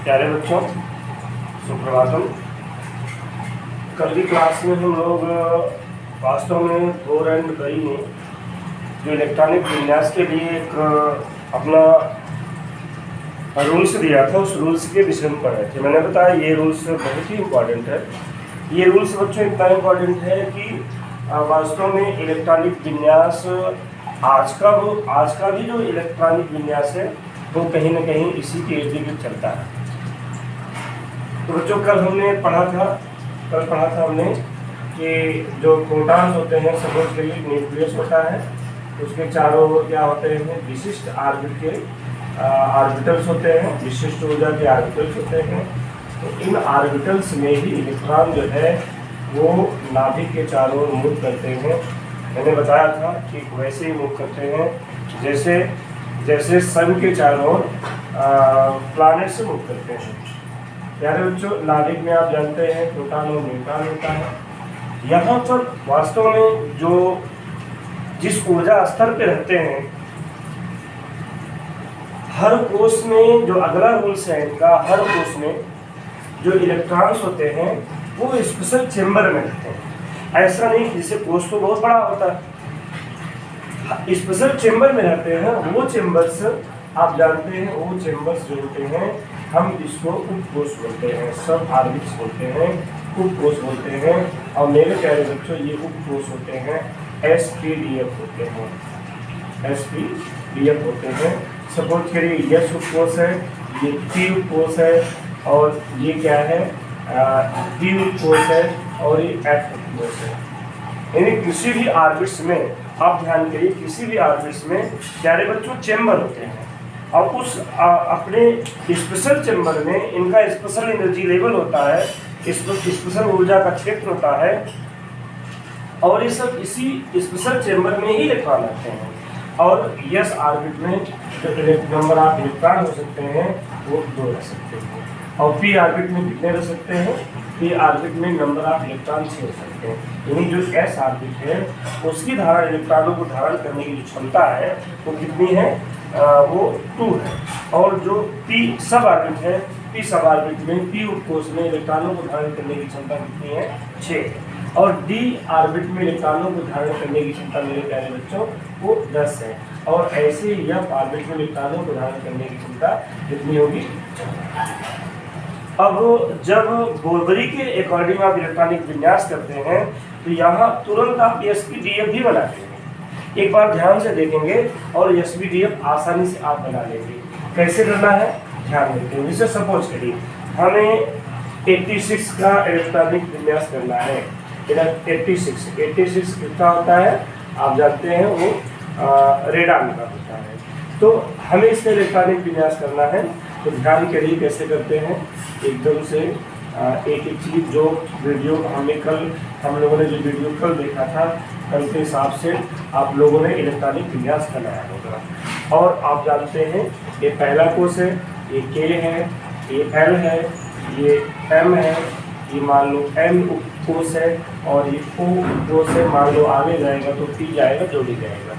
प्यारे बच्चों, सुप्रभातम। कल की क्लास में हम लोग वास्तव में बोर एंड बरी ने जो इलेक्ट्रॉनिक विन्यास के लिए एक अपना रूल्स दिया था, उस रूल्स के विषय में पढ़े थे। मैंने बताया ये रूल्स बहुत ही इम्पॉर्टेंट है। ये रूल्स बच्चों इतना इम्पॉर्टेंट है कि वास्तव में इलेक्ट्रॉनिक विन्यास आज का भी जो इलेक्ट्रॉनिक विन्यास है वो कहीं ना कहीं इसी के इर्द गिर्द चलता है। तो बच्चों कल पढ़ा था हमने कि जो प्रोटॉन्स होते हैं, सपोज के लिए न्यूक्लियस होता है, उसके चारों ओर क्या होते हैं, विशिष्ट आर्बिटल्स होते हैं, विशिष्ट ऊर्जा के आर्बिटल्स होते हैं। तो इन आर्बिटल्स में ही इलेक्ट्रॉन जो है वो नाभिक के चारों ओर मूव करते हैं। मैंने बताया था कि वैसे ही मूव करते हैं जैसे सन के चारों ओर प्लैनेट से मूव करते हैं। प्यारे बच्चों, नाभिक में आप जानते हैं प्रोटॉन और न्यूट्रॉन होता है। यहाँ पर वास्तव में जो जिस ऊर्जा स्तर पे रहते हैं, हर कोष में जो अगला रूल्स है इनका, हर कोष में जो इलेक्ट्रॉन्स होते हैं वो स्पेशल चेंबर में रहते हैं। ऐसा नहीं जैसे कोष तो बहुत बड़ा होता है, स्पेशल चेंबर में रहते हैं। वो चेंबर्स आप जानते हैं, वो चेंबर्स जो होते हैं हम इसको उपकोष बोलते हैं, सब ऑर्बिट्स बोलते हैं, उपकोष बोलते हैं। और मेरे प्यारे बच्चों, ये उपकोष होते हैं SPDF होते हैं, SPDF होते हैं। सपोज करिए S उपकोष है, ये P उपकोष है, और ये क्या है, D उपकोष है, और ये F उपकोष है। यानी किसी भी ऑर्बिट्स में आप ध्यान करिए, किसी भी ऑर्बिट्स में प्यारे बच्चों चेंबर होते हैं, और उस अपने स्पेशल चेंबर में इनका स्पेशल एनर्जी लेवल होता है, स्पेशल ऊर्जा का क्षेत्र होता है, और ये सब इसी स्पेशल चेंबर में ही इलेक्ट्रॉन रहते हैं। और यस ऑर्बिट में जो नंबर ऑफ इलेक्ट्रॉन हो सकते हैं वो 2 रह सकते हैं। और पी ऑर्बिट में कितने रह सकते हैं, पी ऑर्बिट में नंबर ऑफ इलेक्ट्रॉन 6 हो सकते हैं। यानी जो एस ऑर्बिट है उसकी धारण, इलेक्ट्रॉनों को धारण करने की जो क्षमता है वो कितनी है, वो 2 है। और जो पी सब ऑर्बिट है, पी सब ऑर्बिट में, पी उपकोष में इलेक्ट्रॉनों को धारण करने की क्षमता कितनी है, 6। और डी ऑर्बिट में इलेक्ट्रॉनों को धारण करने की क्षमता मेरे प्यारे बच्चों वो 10 है। और ऐसे ही एफ ऑर्बिट में इलेक्ट्रॉनों को धारण करने की क्षमता कितनी होगी। अब जब बोरबरी के अकॉर्डिंग आप इलेक्ट्रॉनिक विन्यास करते हैं तो यहाँ तुरंत आप SPDF भी बनाते हैं। एक बार ध्यान से देखेंगे और SPDF आसानी से आप बना लेंगे। कैसे करना है ध्यान देते हैं। जैसे सपोज करिए हमें 86 का इलेक्ट्रॉनिक विन्यास करना है। 86 कितना होता है आप जानते हैं, वो रेडान का होता है। तो हमें इसका इलेक्ट्रॉनिक विन्यास करना है, तो ध्यान करिए कैसे करते हैं। एकदम से एक चीज़ जो वीडियो हम लोगों ने जो वीडियो कल देखा था, कल के हिसाब से आप लोगों ने इलेक्ट्रॉनिक विन्यास बनाया होगा। और आप जानते हैं ये पहला कोष है, ये K है, ये L है, ये M है, ये मान लो N उपकोष है, और ये O उपकोष है। मान लो आगे जाएगा तो P जाएगा, जोड़ी जाएगा।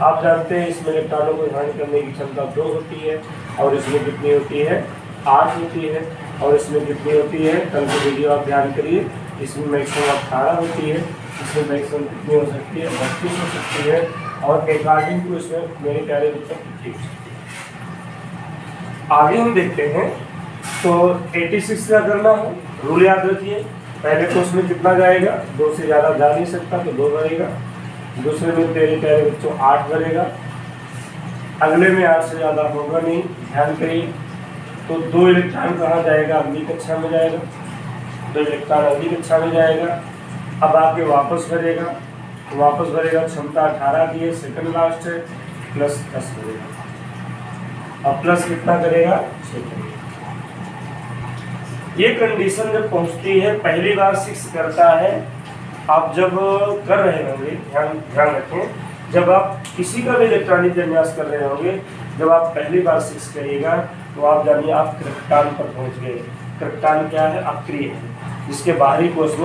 आप जानते हैं इसमें इलेक्ट्रॉनों को धारण करने की क्षमता 2 होती है, और इसमें कितनी होती है, 8 होती है। और इसमें कितनी होती है, कल की वीडियो आप ध्यान करिए, इसमें मैक्सिमम 18 होती है, इसमें मैक्सिमम कितनी हो सकती है, 32 हो सकती है, और अकॉर्डिंग टू इसमें मेरे प्यारे बच्चों 50 हो सकती है। आगे हम देखते हैं। तो 86 का करना है, रूल याद रखिए। पहले कोष में कितना जाएगा, 2 से ज़्यादा जा नहीं सकता तो 2 भरेगा। दूसरे में तेरे प्यारे बच्चों 8 भरेगा। अगले में 8 से ज़्यादा होगा नहीं, ध्यान करिए। तो 2 इलेक्ट्रॉन कहाँ जाएगा, अगली कक्षा में जाएगा। 2 इलेक्ट्रॉन अगली कक्षा में जाएगा। अब आके वापस भरेगा, क्षमता 18 की है, सेकंड लास्ट है, प्लस 10 करेगा। अब प्लस कितना करेगा, 6 करेगा। ये कंडीशन जब पहुंचती है, पहली बार 6 करता है। आप जब कर रहे होंगे, ध्यान रखें, जब आप किसी का भी इलेक्ट्रॉनिक विन्यास कर रहे होंगे, जब आप पहली बार 6 करिएगा तो आप जानिए आप क्रिप्टॉन पर पहुंच गए। क्रिप्टॉन क्या है, अक्रिय है, जिसके बाहरी कोष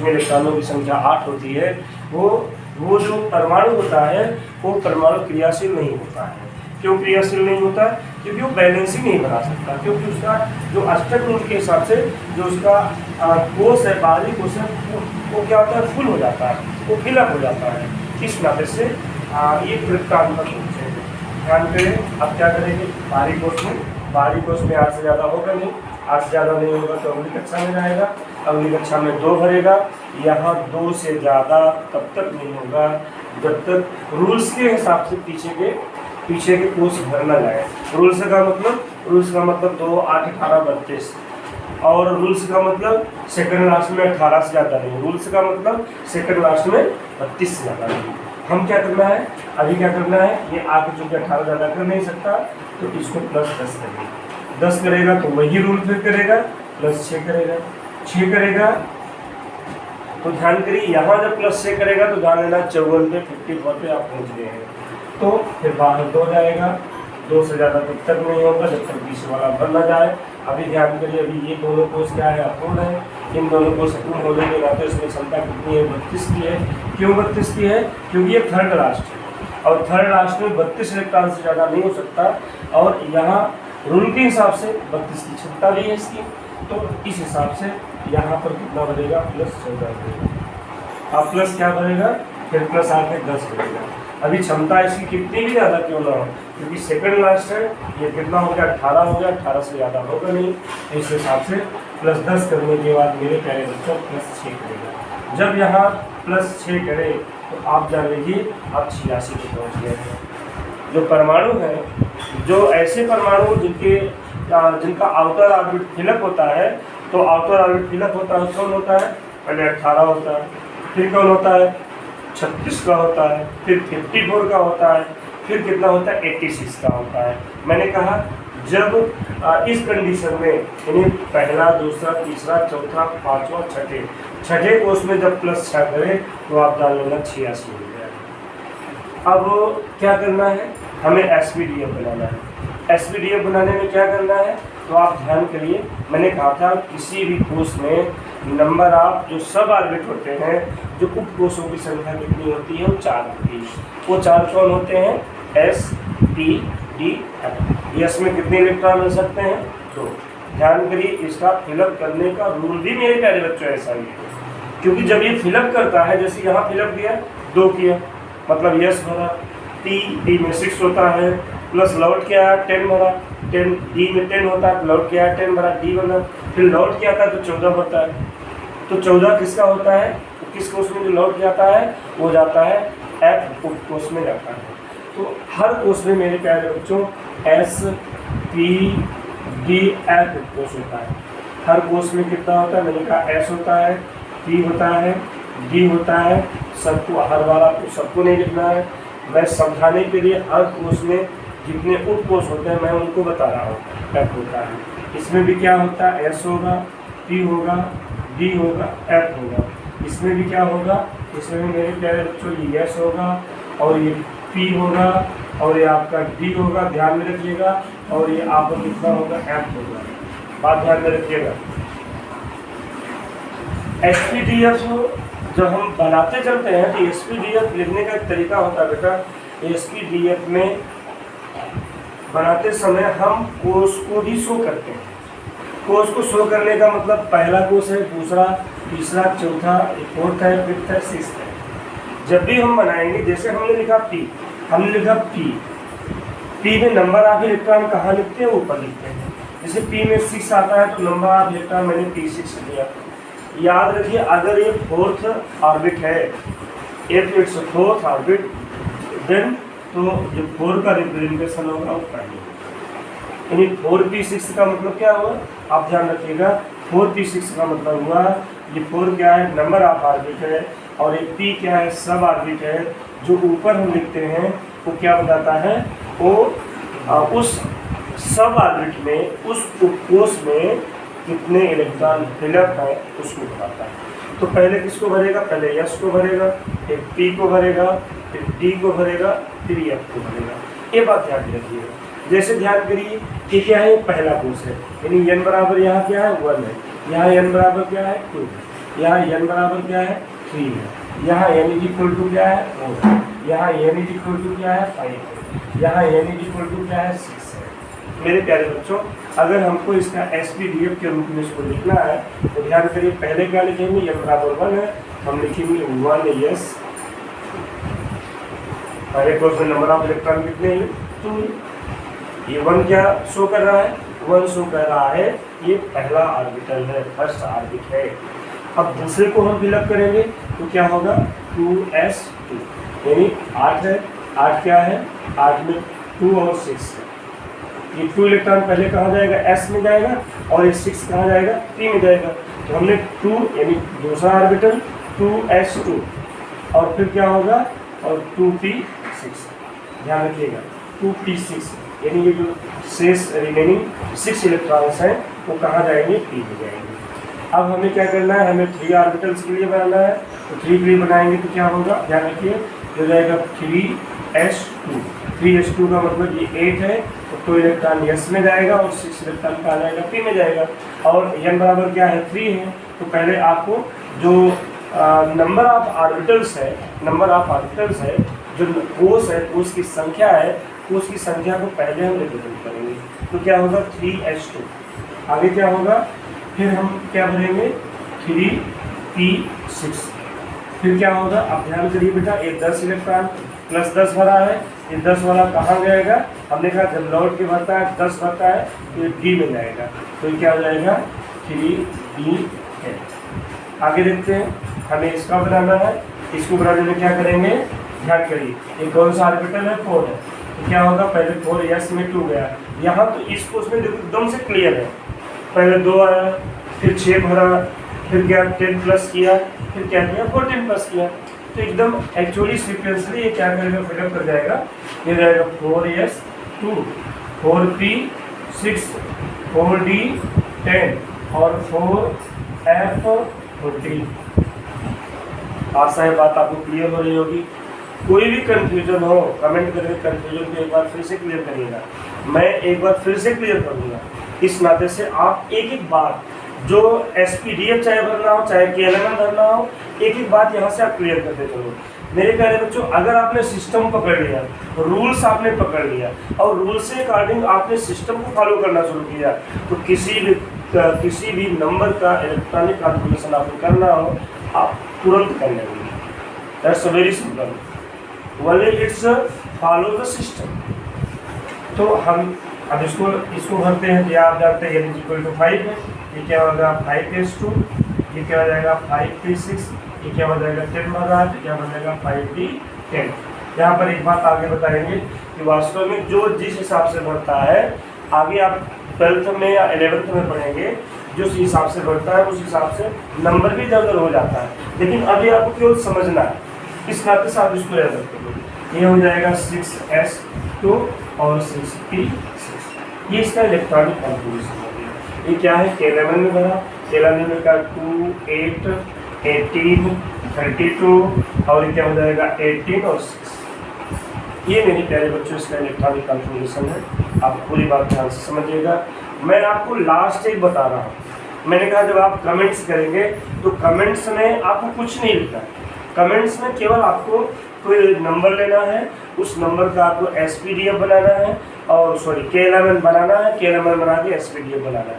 में इलेक्ट्रॉनों की संख्या 8 होती है। वो जो परमाणु होता है वो परमाणु क्रियाशील नहीं होता है। क्यों क्रियाशील नहीं होता है, क्योंकि वो बैलेंस ही नहीं बना सकता, क्योंकि उसका जो अष्टक रूल के हिसाब से जो उसका कोष है, बाहरी कोष है, वो क्या होता है, फुल हो जाता है, वो फिलअप हो जाता है। इस नाते से ये वृत्तांत का कोष है। ध्यान करें, अब क्या करेंगे, बाहरी कोष में 8 से ज़्यादा होगा नहीं, 8 से ज़्यादा नहीं होगा तो अगली कक्षा में जाएगा, अगली कक्षा में 2 भरेगा। यहाँ 2 से ज़्यादा तब तक नहीं होगा जब तक रूल्स के हिसाब से पीछे के कोष भर ना जाए। रूल्स का मतलब 2, 8, 18, 32 और रूल्स का मतलब सेकंड लास्ट में 18 से ज़्यादा नहीं, रूल्स का मतलब सेकंड लास्ट में 32 से ज़्यादा नहीं। हम क्या करना है, अभी क्या करना है, ये आगे चूँकि 18 ज़्यादा कर नहीं सकता तो इसको +10 करेगा, 10 करेगा तो वही रूल फिर करेगा, +6 करेगा, 6 करेगा तो ध्यान करिए, यहाँ जब +6 करेगा तो ध्यान देना 54 पे 54 पे आप पहुँच गए हैं। तो फिर बाहर 2 जाएगा, 2 से ज़्यादा तब तक नहीं होगा जब तक पीछे वाला भर ना जाए। अभी ध्यान करिए, अभी ये दोनों कोष क्या है, अपूर्ण है, इन दोनों कोष अपूर्ण होने के नाते इसमें क्षमता कितनी है, 32 की है। क्यों 32 की है, क्योंकि ये थर्ड लास्ट है और थर्ड लास्ट में 32 इलेक्ट्रॉन से ज़्यादा नहीं हो सकता और यहाँ रूल के हिसाब से 32 की क्षमता भी है इसकी, तो इस हिसाब से यहाँ पर कितना बनेगा, +14 बनेगा। अब प्लस क्या बनेगा, फिर प्लस आके 10 बनेगा। अभी क्षमता इसकी कितनी भी ज़्यादा क्यों ना हो, क्योंकि सेकंड लास्ट है, ये कितना हो गया, 18 हो गया, 18 से ज़्यादा होगा नहीं, इस हिसाब से +10 करने के बाद मेरे प्यारे बच्चों +6 करेगा। जब यहाँ +6 करे तो आप जान लीजिए आप 86 पे पहुँच गए हैं। जो परमाणु है, जो ऐसे परमाणु जिनका आउटर ऑर्बिट फिलअप होता है, तो आउटर ऑर्बिट फिलअप होता है, कौन होता है, पहले 18 होता है, फिर कौन होता है, 36 का होता है, फिर 54 का होता है, फिर कितना होता है, 86 का होता है। मैंने कहा जब इस कंडीशन में यानी पहला, दूसरा, तीसरा, चौथा, पाँचवा, छठे कोष में जब +6 करें तो आप जान लेना 86 हो गया। अब क्या करना है, हमें SPDF बनाना है। SPDF बनाने में क्या करना है, तो आप ध्यान करिए, मैंने कहा था किसी भी कोष में नंबर ऑफ जो सब ऑर्बिट होते हैं, जो उप कोषों की संख्या कितनी होती है, वो 4 होती है। वो 4 कौन होते हैं, S, P, D, F। S में कितने इलेक्ट्रॉन मिल सकते हैं, 2। ध्यान करिए, इसका फिलअप करने का रूल भी मेरे प्यारे बच्चों ऐसा ही है, क्योंकि जब ये फिलअप करता है, जैसे यहाँ फिलअप किया 2 किया, मतलब S भरा, D में 6 होता है, प्लस लौट के आया 10 भरा, 10 D में 10 होता है, लौट के आया 10 भरा, D बना, फिर लौट के आता है तो 14 होता है। तो 14 किसका होता है, तो किस कोष में जो लौट जाता है वो जाता है F उप कोष में जाता है। तो हर कोष में मेरे प्यारे बच्चों S, P, D, F उप कोष होता है। हर कोष में कितना होता है, मैंने कहा S होता है, P होता है, D होता है, सबको हर बार आपको सबको नहीं लिखना है, मैं समझाने के लिए हर कोष में जितने उप कोष होते हैं मैं उनको बता रहा हूँ। F होता है, इसमें भी क्या होता है, S होगा, P होगा, D होगा, F होगा। इसमें भी क्या होगा, इसमें भी मेरे प्यारे बच्चों ये S होगा और ये P होगा और ये आपका D होगा, ध्यान में रखिएगा, और ये आपका कितना होगा, F होगा। बात ध्यान में रखिएगा। SPDF जब हम बनाते चलते हैं तो SPDF लिखने का एक तरीका होता है बेटा। SPDF में बनाते समय हम कोष को भी शो करते हैं। कोष को शो करने का मतलब पहला कोष है, दूसरा, तीसरा, चौथा, फोर्थ है, फिफ्थ है, सिक्स्थ है। जब भी हम बनाएंगे, जैसे हमने लिखा P, हमने लिखा P में नंबर ऑफ इलेक्ट्रॉन कहाँ लिखते हैं, ऊपर लिखते हैं। जैसे P में 6 आता है तो नंबर ऑफ इलेक्ट्रॉन मैंने P6 लिया। याद रखिए, अगर ये फोर्थ ऑर्बिट है, if it's fourth orbit, then तो जो 4 का रिप्रेजेंटेशन होगा वो पहले, यानी 4p6 का मतलब क्या हुआ, आप ध्यान रखिएगा। 4p6 का मतलब हुआ, ये 4 क्या है, नंबर ऑफ ऑर्बिट है, और ये p क्या है, सब ऑर्बिट है। जो ऊपर हम लिखते हैं वो क्या बताता है, वो उस सब ऑर्बिट में, उस उपकोष में कितने इलेक्ट्रॉन फिलअप है उसको बताता है। तो पहले किसको भरेगा, पहले S को भरेगा, फिर P को भरेगा, फिर D को भरेगा, फिर F को भरेगा। ये बात ध्यान रखिएगा। जैसे ध्यान करिए कि क्या है, पहला कोष है, यानी n बराबर यहाँ क्या है, 1 है, यहाँ n बराबर क्या है, 2 है, यहाँ n बराबर क्या है, 3 है, यहाँ n = क्या है, 4 है, यहाँ n = क्या है, 5 है, यहाँ n = क्या है, 6 है। मेरे प्यारे बच्चों, अगर हमको इसका SPDF के रूप में इसको लिखना है तो ध्यान करिए, पहले क्या लिखेंगे, m बराबर 1 है, हम लिखेंगे 1s। पहले क्वेश्चन नंबर ऑफ इलेक्ट्रॉन कितने हैं, 2। ये 1 क्या शो कर रहा है, 1 शो कर रहा है, ये पहला ऑर्बिटल है, फर्स्ट ऑर्बिट है। अब दूसरे को हम फिलअप करेंगे तो क्या होगा, 2s2, यानी 8 है। 8 क्या है, 8 में 2 और 6 है। ये 2 इलेक्ट्रॉन पहले कहाँ जाएगा, s में जाएगा, और ये 6 कहाँ जाएगा, p में जाएगा। तो हमने 2 यानी दूसरा ऑर्बिटल 2s2, और फिर क्या होगा, और 2p6, ध्यान रखिएगा 2p6, यानी ये जो शेष रिमेनिंग 6 इलेक्ट्रॉन्स हैं वो कहाँ जाएंगे, p में जाएंगे। अब हमें क्या करना है, हमें 3 ऑर्बिटल्स के लिए बनाना है, तो 3 के लिए बनाएंगे तो क्या होगा, ध्यान रखिए, हो जाएगा 3s2। 3s2 का मतलब ये 8 है, तो 2 इलेक्ट्रॉन s में जाएगा और 6 इलेक्ट्रॉन कहाँ जाएगा, p में जाएगा। और n बराबर क्या है, 3 है, तो पहले आपको जो नंबर ऑफ ऑर्बिटल्स है, जो कोष है, कोष की संख्या है, कोष की संख्या को पहले हम रिप्रेजेंट करेंगे। तो क्या होगा, 3s2। आगे क्या होगा, फिर हम क्या भरेंगे, 3p6। फिर क्या होगा, आप ध्यान करिए बेटा, ये 10 इलेक्ट्रॉन प्लस 10 भरा है, ये 10 वाला कहाँ जाएगा, हमने कहा जब लौट के भरता है 10 भरता है तो ये d में जाएगा, तो ये क्या हो जाएगा, 3d। आगे देखते हैं, हमें इसका बनाना है। इसको बनाने में क्या करेंगे, ध्यान करिए, ये कौन सा ऑर्बिटल है, 4 है, तो क्या होगा, पहले 4s में 2 गया, यहाँ तो इसको उसमें देखो एकदम से क्लियर है, पहले 2 आया, फिर 6 भरा, फिर क्या 10 प्लस किया, फिर क्या किया 14 प्लस किया, तो एकदम एक्चुअली सीक्वेंसली ये क्या करेगा, फिलअप कर जाएगा। ये जाएगा 4s2, 4p6, 4d10 और 4f14। आशा है बात आपको क्लियर हो रही होगी। कोई भी कंफ्यूजन हो कमेंट करके कंफ्यूजन को एक बार फिर से क्लियर करिएगा, मैं एक बार फिर से क्लियर करूँगा। इस नाते से आप एक एक बात, जो SPDF चाहे भरना हो चाहे KLMN भरना हो, एक एक बात यहाँ से आप क्लियर करते चलो। मेरे प्यारे बच्चों, अगर आपने सिस्टम पकड़ लिया, रूल्स आपने पकड़ लिया और रूल्स के अकॉर्डिंग आपने सिस्टम को फॉलो करना शुरू किया, तो किसी भी नंबर का इलेक्ट्रॉनिक कैलकुलेशन आपको करना हो आप तुरंत कर लेंगे। That's very simple, only it's follow the system. तो हम अब इसको भरते हैं। तो आप जानते हैं n = 5 है, ये क्या होगा 5s2, ये क्या हो जाएगा 5p6, ये क्या हो जाएगा 10 भर रहा है, तो क्या बनेगा 5d10। यहाँ पर एक बात आगे बताएंगे कि वास्तव में जो जिस हिसाब से बढ़ता है, आगे आप 12th में या 11th में पढ़ेंगे, जो हिसाब से बढ़ता है उस हिसाब से नंबर भी इधर उधर हो जाता है, लेकिन अभी आपको केवल समझना है। इस नाते से आप इसको याद रखेंगे, ये हो जाएगा 6s2 और 6p6। ये इसका इलेक्ट्रॉनिक कॉन्फ़िगरेशन हो गया। ये क्या है, KLMN में बना, KLMN में का 2, 8, 18, 32 और ये क्या हो जाएगा 18 और 6। ये मेरे प्यारे बच्चों इसका इलेक्ट्रॉनिक कॉन्फ़िगरेशन है। आप पूरी बात ध्यान से समझिएगा। मैं आपको लास्ट एक बता रहा हूँ, मैंने कहा जब आप कमेंट्स करेंगे तो कमेंट्स में आपको कुछ नहीं लिखना है। कमेंट्स में केवल आपको कोई नंबर लेना है, उस नंबर का आपको SPDF बनाना है, और KLMN बनाना है, KLMN बना के SPDF बनाना है।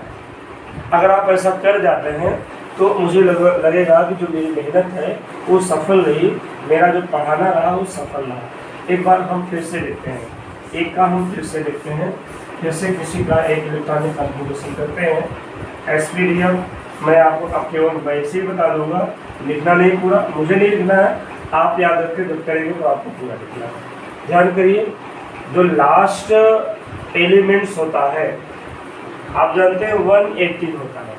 अगर आप ऐसा कर जाते हैं तो मुझे लगेगा कि जो मेरी मेहनत है वो सफल रही, मेरा जो पढ़ाना रहा वो सफल रहा। एक बार हम फिर से देखते हैं, एक का हम फिर से देखते हैं, फिर से किसी का एक इलेक्ट्रॉनिक कॉन्फ़िगरेशन करते हैं। SPDF मैं आपको अब केवल वैसे ही बता दूंगा, लिखना नहीं पूरा, मुझे नहीं लिखना है, आप याद रखते जब करेंगे तो आपको पूरा लिखना है। ध्यान करिए, जो लास्ट एलिमेंट्स होता है आप जानते हैं 180 होता है,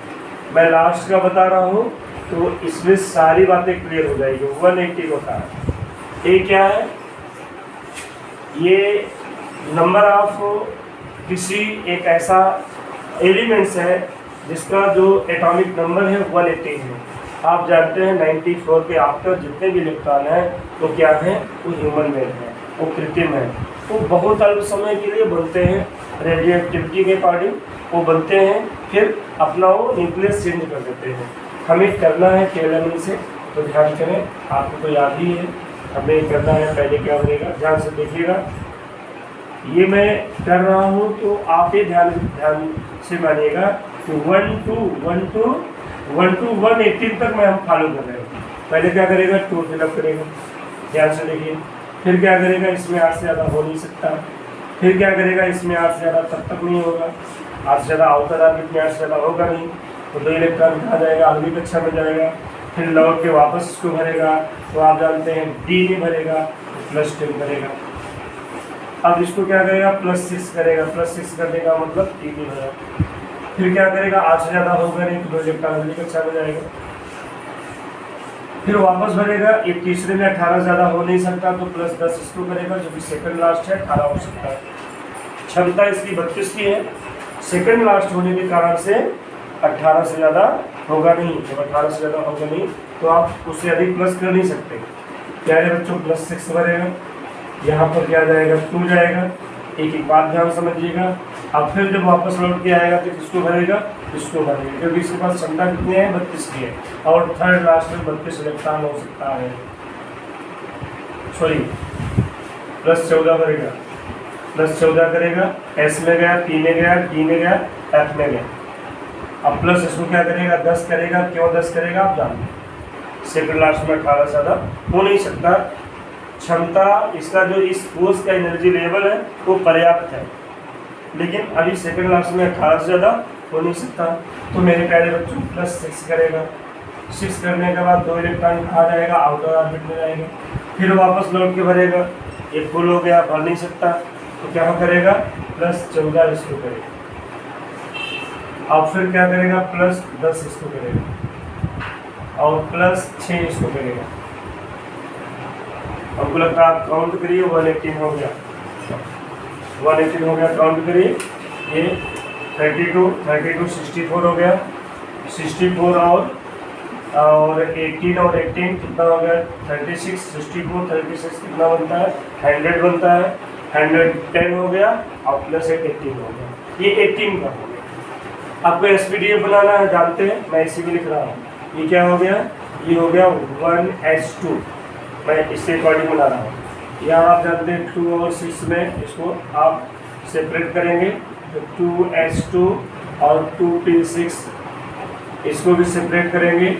मैं लास्ट का बता रहा हूँ तो इसमें सारी बातें क्लियर हो जाएगी। 180 होता है, ये क्या है, ये नंबर ऑफ किसी एक ऐसा एलिमेंट्स है जिसका जो एटॉमिक नंबर है 180 है। आप जानते हैं 94 के आफ्टर जितने भी इलेक्ट्रॉन हैं वो क्या है, वो ह्यूमन मेड है, वो कृत्रिम है, वो बहुत अल्प समय के लिए बनते हैं, रेडियो एक्टिविटी के अकॉर्डिंग वो बनते हैं, फिर अपना वो न्यूक्लियस चेंज कर देते हैं। हमें करना है KLMN से, तो ध्यान करें, आपको तो याद ही है, हमें करना है। पहले क्या बनेगा, ध्यान से देखिएगा, ये मैं कर रहा हूँ तो आप ये ध्यान ध्यान से मानिएगा कि 1 to 118 तक मैं हम फॉलो कर रहे हैं। पहले क्या करेगा, 2 फिलअप करेगा, ध्यान से देखिए। फिर क्या करेगा, इसमें 8 से ज़्यादा हो नहीं सकता। फिर क्या करेगा, इसमें 8 से ज़्यादा तब तक नहीं होगा, 8 से ज़्यादा आउटर ऑर्बिट में 8 से ज़्यादा होगा नहीं, तो 2 इलेक्ट्रॉन कहा जाएगा, अगली कक्षा में जाएगा। फिर लौट के वापस इसको भरेगा, तो आप जानते हैं डी नहीं भरेगा तो +10 करेगा। अब इसको क्या करेगा, +6 करेगा, +6 करने का मतलब डी नहीं भरा। फिर क्या करेगा, 8 से ज़्यादा होगा नहीं तो 2 इलेक्ट्रॉन अगली कक्षा में जाएगा। फिर वापस भरेगा, ये तीसरे में 18 ज़्यादा हो नहीं सकता तो +10 इसको करेगा, जो कि सेकंड लास्ट है, 18 हो सकता है। क्षमता इसकी 32 की है, सेकंड लास्ट होने के कारण से 18 से ज़्यादा होगा नहीं। जब 18 से ज़्यादा होगा नहीं तो आप उससे अधिक प्लस कर नहीं सकते। प्यारे बच्चों, +6 भरेगा, यहाँ पर क्या जाएगा, 2 जाएगा। एक एक बात ध्यान समझिएगा। अब फिर जब वापस लौट के आएगा तो किसको भरेगा, इसको भरेगा, क्योंकि इसके पास क्षमता कितनी है, 32 की है, और थर्ड लास्ट में 32 इलेक्ट्रॉन हो सकता है। सॉरी, +14 भरेगा, +14 करेगा, एस में गया, पी में गया, डी में गया, एफ में गया। अब प्लस इसको क्या करेगा, 10 करेगा। क्यों 10 करेगा, आप जानते हैं, सेकंड लास्ट में 18 से ज़्यादा हो नहीं सकता। क्षमता इसका जो इस कोर्स का एनर्जी लेवल है वो पर्याप्त है, लेकिन अभी सेकंड लास्ट में 18 से ज़्यादा हो नहीं सकता। तो मेरे प्यारे बच्चों, +6 करेगा। 6 करने के बाद 2 इलेक्ट्रॉन कहा जाएगा, आउटर ऑर्बिट में जाएगा। फिर वापस लौट के भरेगा, ये फुल हो गया, भर नहीं सकता, तो क्या करेगा, +14 इसको करेगा। अब फिर क्या करेगा, +10 इसको करेगा और +6 इसको करेगा। हमको लगता है आप काउंट करिए, 118 हो गया, 118 हो गया, काउंट करिए। ये 32 64 हो गया, 64 और 18 और 18 कितना हो गया, 36 64 36 कितना बनता है, 100 बनता है, 110 हो गया और +8 18 हो गया। ये 18 का हो गया। आपको SPDF बनाना है, जानते हैं, मैं इसी में लिख रहा हूँ। ये क्या हो गया, ये हो गया 1s2, मैं इससे अकॉर्डिंग बना रहा हूँ। यहाँ आप जानते हैं 2 और 6 में इसको आप सेपरेट करेंगे, तो 2s2 और 2p6 इसको भी सेपरेट करेंगे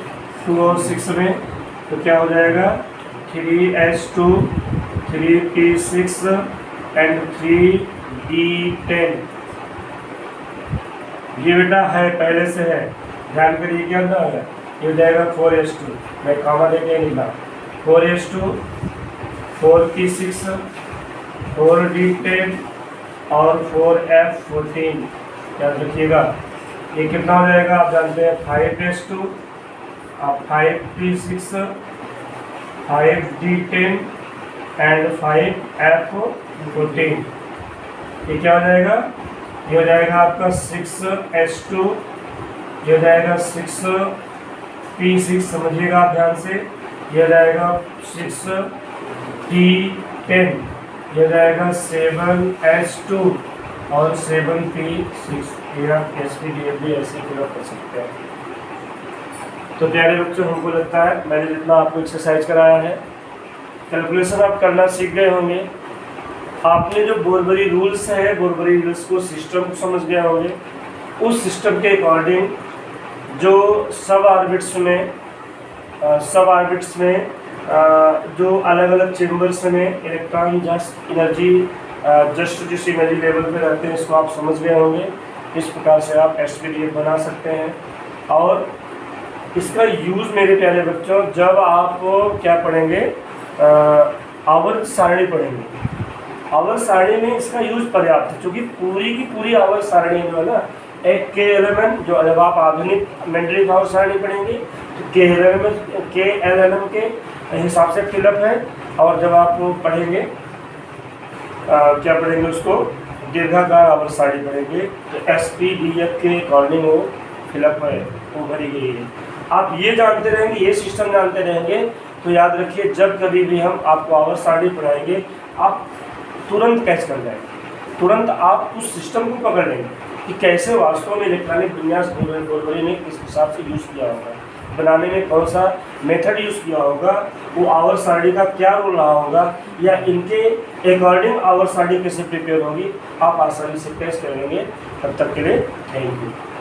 2 और 6 में, तो क्या हो जाएगा, 3s2 3p6 एंड 3d10। ये बेटा है, पहले से है, ध्यान करिए क्या होता है, ये हो जाएगा 4s2, मैं कामा देके लिखा, 4s2 4p6 4d10 और 4f14। याद रखिएगा, ये कितना हो जाएगा, आप जानते हैं 5s2 अब 5p6 5d10 एंड 5f14। ये क्या हो जाएगा, ये हो जाएगा आपका 6s2, ये हो जाएगा 6p6, समझिएगा आप ध्यान से, ये हो जाएगा 6d10, ये हो जाएगा 7s2 और 7p6। ये आप SPDF भी ऐसे फिलअप कर सकते हैं। तो प्यारे बच्चों, हमको लगता है मैंने जितना आपको एक्सरसाइज कराया है, कैलकुलेशन आप करना सीख गए होंगे। आपने जो बोरबरी रूल्स है, बोरबरी रूल्स को, सिस्टम को समझ गए होंगे। उस सिस्टम के अकॉर्डिंग जो सब ऑर्बिट्स में जो अलग अलग चेम्बर्स में इलेक्ट्रॉन जस्ट जिस एनर्जी लेवल पे रहते हैं, इसको आप समझ गए होंगे। इस प्रकार से आप SPDF बना सकते हैं। और इसका यूज़ मेरे प्यारे बच्चों, जब आप क्या पढ़ेंगे, आवर्त सारणी पढ़ेंगे, आवर्त सारणी में इसका यूज पर्याप्त है, क्योंकि पूरी की पूरी आवर्त सारणी जो है ना, एक KLMN, जो जब आप आधुनिक मेंडलिक आवर्त सारणी पढ़ेंगे तो KLMN के हिसाब से फिलअप है। और जब आप पढ़ेंगे क्या पढ़ेंगे, उसको दीर्घाकार आवर्त सारणी पढ़ेंगे, तो SPDF के अकॉर्डिंग वो फिलअप है, वो भरी गई है। आप ये जानते रहेंगे, ये सिस्टम जानते रहेंगे, तो याद रखिए, जब कभी भी हम आपको आवर्त सारणी पढ़ाएंगे, आप तुरंत कैच कर जाएंगे, तुरंत आप उस सिस्टम को पकड़ लेंगे कि कैसे वास्तव में इलेक्ट्रॉनिक विन्यास बोरबरी ने किस हिसाब से यूज़ किया होगा। बनाने में कौन सा मेथड यूज़ किया होगा, वो आवर्त सारणी का क्या रोल रहा होगा, या इनके अकॉर्डिंग आवर्त सारणी कैसे प्रिपेयर होगी, आप आसानी से कैच कर लेंगे। तब तक के लिए थैंक यू।